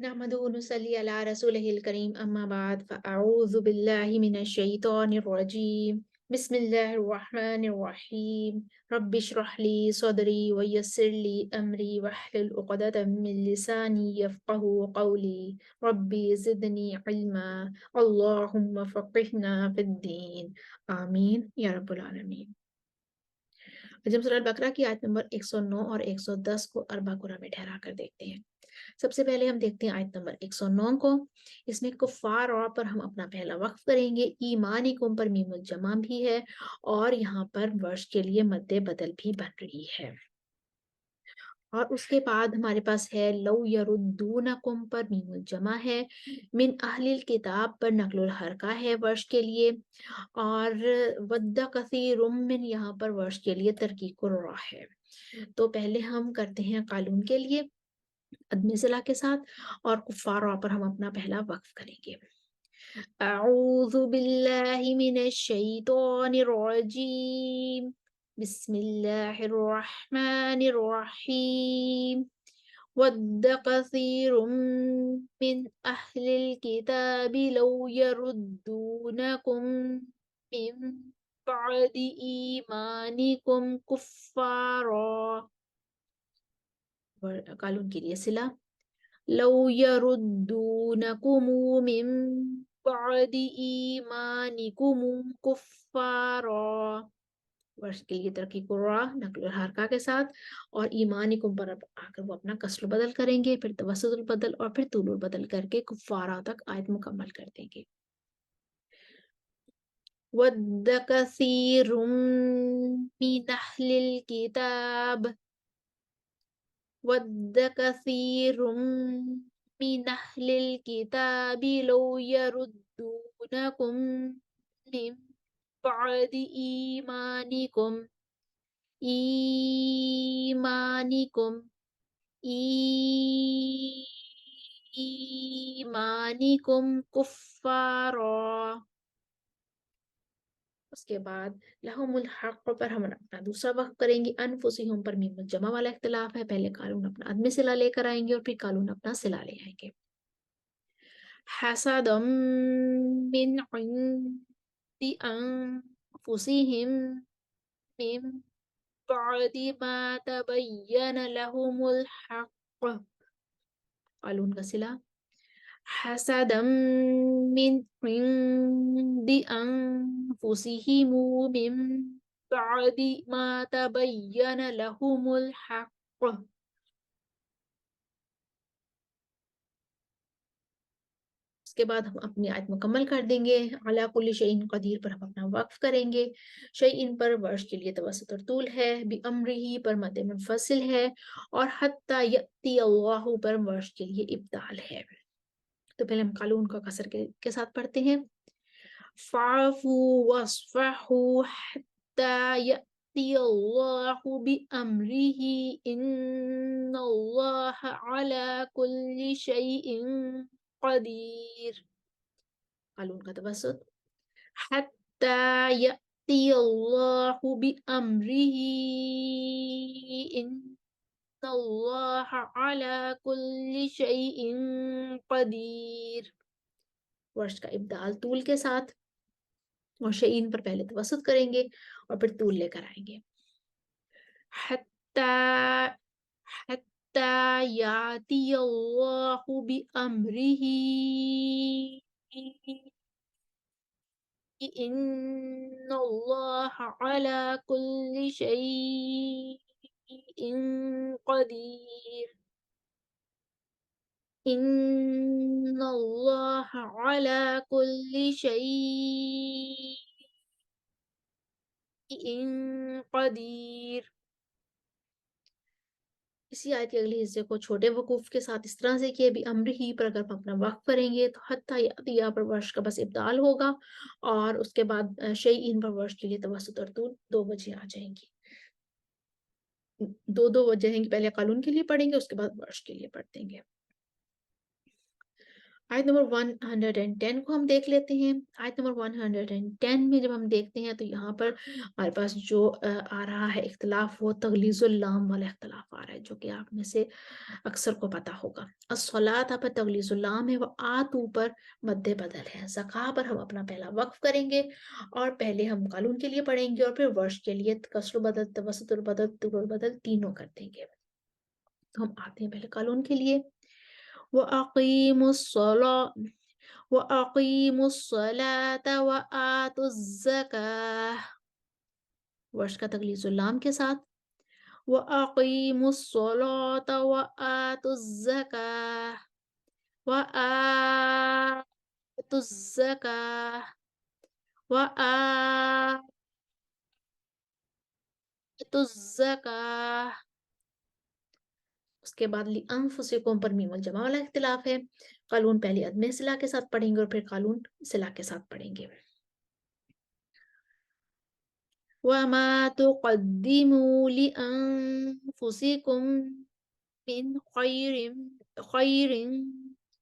نحمده ونصلي على رسوله الكريم أما بعد فأعوذ بالله من الشيطان الرجيم بسم الله الرحمن الرحيم رب اشرح لي صدري ويسر لي أمري واحلل عقدة من لساني يفقه قولي ربي زدني علما اللهم فقهنا في الدين آمين يا رب العالمين۔ आज हम सूरह बकरा की आयत नंबर 109 और 110 को अरबा कुरा में ठहरा कर देखते हैं। सबसे पहले हम देखते हैं आयत नंबर 109 को। इसमें कुफ़ार और पर हम अपना पहला वक्फ करेंगे। ईमानिकुम पर मीमुल जमा भी है और यहाँ पर वर्ष के लिए मद्दे बदल भी बन रही है। और उसके बाद हमारे पास है लौ यरुद्दूनकुम पर मीमुल जमा है, मिन अहलिल किताब पर नकलुल हरका है वर्ष के लिए, और वद्दा कसीरुम मिन यहाँ पर वर्ष के लिए तरकीकुर रा है। तो पहले हम करते हैं कालून के लिए अदमी सिला के साथ, और कुफ़ार रा पर हम अपना पहला वक्फ करेंगे। अऊज़ु बिल्लाहि मिनश शैतानिर रजीम बिस्मिल्लाहिर रहमानिर रहीम वद्द कसीरुम मिन अहलिल किताबि लौ यरुद्दूनकुम मिन बअदि ईमानिकुम कुफ़्फ़ारा। कालून के लिए सिला लौ यरुद्दूनकुम मिन बअदि ईमानिकुम कुफ़्फ़ारा। वर्ष के लिए तरकी कुरा नकल हरका के साथ, और ईमानिकुम पर आकर वो अपना कसर बदल करेंगे, फिर तवस्सुल बदल और फिर तुलुल बदल करके कुफ़ारा तक आयत मुकम्मल कर देंगे। वद्द कसीरुम मिन अहलिल किताब वद्द कसीरुम मिन अहलिल किताबि लौ यरुद्दूनकुम मिन बअदि ईमानिकुम ईमानिकुम कुफ़्फ़ारा। उसके बाद लहुमुल हक़ पर हम अपना दूसरा वक्फ करेंगे। अनफुसिहुम पर मीम जमा वाला इख्तिलाफ है, पहले कालून अपना अदमी सिला लेकर आएंगे और फिर कालून अपना सिला ले आएंगे। हसदम मिन इंदी अनफुसिहिम मिन बअदि मा तबय्यन लहुमुल हक़। कालून का सिला हसदम मिन इंदी अनफुसिहिम मिन बअदि मा तबय्यन लहुमुल हक़। उसके बाद हम अपनी आयत मुकम्मल कर देंगे। अला कुल्ली शैइन कदीर पर हम अपना वक्फ करेंगे। शैइन पर वर्ष के लिए तवस्सुत और तूल है, बि अम्रिही पर मद मुनफसिल है, और हत्ता यअती अल्लाहु पर वर्ष के लिए इब्दाल है। तो पहले हम कालून का कसर के साथ पढ़ते हैं। फ़अफ़ू वस्फ़हू हत्ता यअती अल्लाहु बि अम्रिही इन्नल्लाह अला कुल्ली शैइन कदीर। कालून का तवस्सुत हत्ता यअती अल्लाहु बि अम्रिही इन्नल्लाह अला कुल्ली शैइन कदीर। वर्ष का इब्दाल तूल के साथ, और शईन पर पहले तवस्सुत करेंगे और फिर तूल लेकर आएंगे। हत्ता हत्ता याती अल्लाहु बि अम्रिही इन्नल्लाह अला कुल्ली शैइन कदीर इन्नल्लाह अला कुल्ली शैइन कदीर। इसी आयत के अगले हिस्से को छोटे वकूफ के साथ इस तरह से कि भी अम्र ही पर अगर हम अपना वक्फ करेंगे तो हत्ता यहाँ पर वर्ष का बस इब्दाल होगा, और उसके बाद शैइन पर वर्ष के लिए तवस्सुत और तूल दो वजह आ जाएंगी। दो वजह हैं कि पहले कानून के लिए पढ़ेंगे, उसके बाद वर्ष के लिए पढ़ देंगे। आयत नंबर 110 को हम देख लेते हैं। आयत नंबर 110 में जब हम देखते हैं तो यहाँ पर हमारे पास जो आ रहा है इख्तिलाफ, वो तगलीजुल लाम वाला इख्तिलाफ आ रहा है, जो कि आप में से अक्सर को पता होगा। अस्सलात पर तगलीजुल लाम है, वो आतू पर मद्दे बदल है। ज़का पर हम अपना पहला वक्फ करेंगे और पहले हम कालून के लिए पढ़ेंगे और फिर वर्ष के लिए कसर बदल, तवसतुल बदल, तुरुल बदल तीनों कर देंगे। तो हम आते हैं पहले कालून के लिए। वअक़ीमुस्सला वअक़ीमुस्सलात वआतुज़्ज़काह, वर्ष का तगलीजुल लाम के साथ। वअक़ीमुस्सलात वआतुज़्ज़काह वआतुज़्ज़काह वआतुज़्ज़काह। उसके बाद लिअन्फुसिकुम पर मीमुल जमा वाला इख्तिलाफ है। कालून पहले अदम सिला के साथ पढ़ेंगे और फिर कालून सिला के साथ पढ़ेंगे। वमा तुक़द्दिमू लिअन्फुसिकुम मिन खैरिन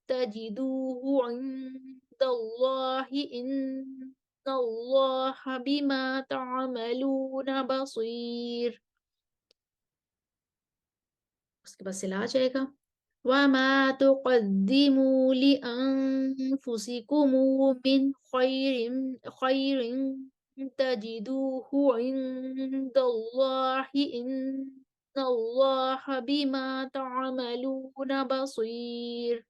तजिदूहु इंदल्लाहि इन्नल्लाहा बिमा तअमलून बसीर। उसके बाद सिला आ जाएगा। वमा तुक़द्दिमू लिअन्फुसिकुम मिन खैरिन तजिदूहु इंदल्लाहि इन्नल्लाहा बिमा तअमलून बसीर।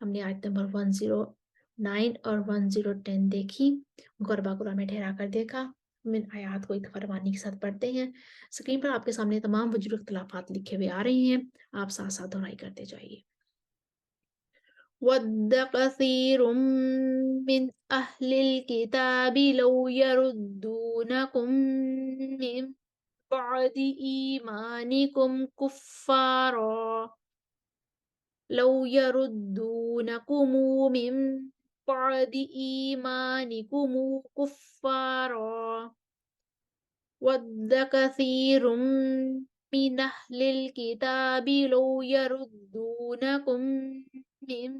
हमने आयत नंबर 109 और 1010 देखी, उनको अरबा कुरान में ठहरा कर देखा। हम इन आयात को इत्तफारमानी के साथ पढ़ते हैं। स्क्रीन पर आपके सामने तमाम वजूद इख्तिलाफात लिखे हुए आ रहे हैं, आप साथ साथ दोहराई करते जाइए। वद्द कसीरुम मिन अहलिल किताबि लौ यरुद्दूनकुम मिन बअदि ईमानिकुम कुफ्फारा लौ यरुद्दूनकुम मिन बअदि ईमानिकुम कुफ्फारा वद्द कसीरुम मिन अहलिल किताबि लौ यरुद्दूनकुम मिन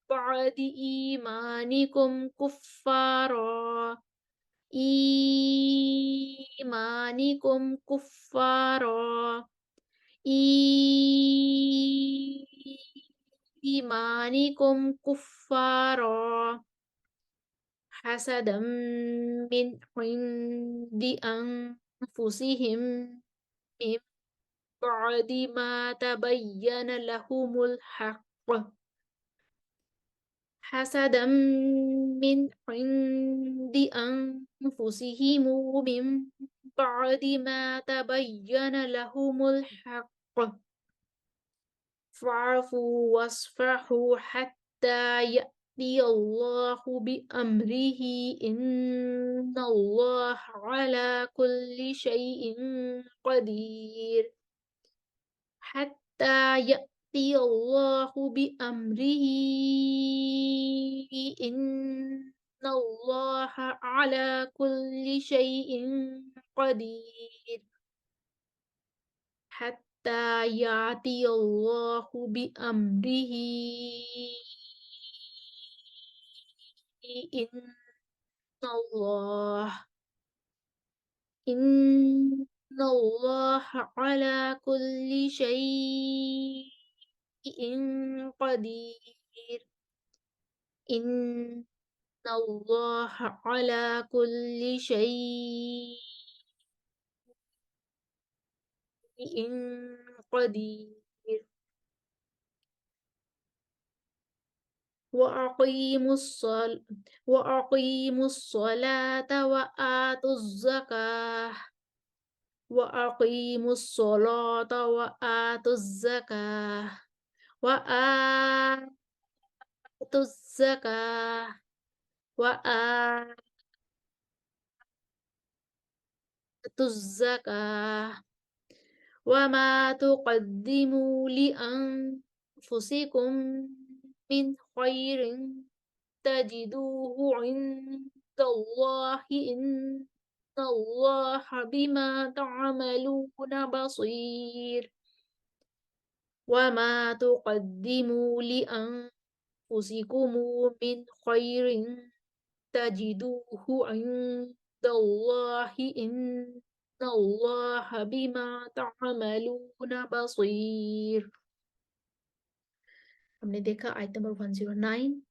बअदि ईमानिकुम कुफ्फारा ईमानिकुम कुफ्फारा ईमानिकुम कुफ्फारा हसदम मिन इंदि अनफुसिहिम मिन बअदि मा तबय्यन लहुमुल हक़्क़ हसदम मिन इंदि अनफुसिहिम मिन बअदि मा तबय्यन लहुमुल हक़्क़ फ़अफ़ू वस्फ़हू हत्ता यअतियल्लाहु बिअम्रिही इन्नल्लाहा अला कुल्लि शैइन क़दीर हत्ता यअतियल्लाहु बिअम्रिही इन्नल्लाहा अला कुल्लि शैइन क़दीर हत्ता यातियल्लाहु बिअम्रिही इन्नल्लाहा अला कुल्लि शैइन क़दीर इन्नल्लाहा अला कुल्लि शैइन क़दीर वअक़ीमुस्सलात वआतुज़्ज़काह वआतुज़्ज़काह वआतुज़्ज़काह वमा तुक़द्दिमू लिअन्फुसिकुम मिन खैरिन तजिदूहु इंदल्लाहि इन्नल्लाहा बिमा तअमलून बसीर। وَمَا تُقَدِّمُوا لِأَنفُسِكُم مِّنْ خَيْرٍ تَجِدُوهُ عِندَ اللَّهِ إِنَّ اللَّهَ بِمَا تَعْمَلُونَ بَصِيرٌ۔ हमने देखा आयत नंबर 109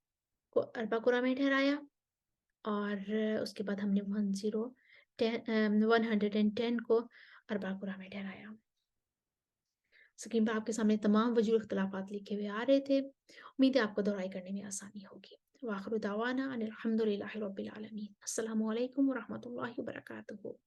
को अरबा कुरा में ठहराया और उसके बाद हमने 110 को अरबा कुरा में ठहराया। स्क्रीन पर आपके सामने तमाम वजूह इख्तिलाफात लिखे हुए आ रहे थे। उम्मीद है आपको दोहराई करने में आसानी होगी। वाखिर दावाना अनिल हम्दुलिल्लाहि रब्बिल आलमीन। अस्सलामु अलैकुम व रहमतुल्लाहि व बरकातुहू।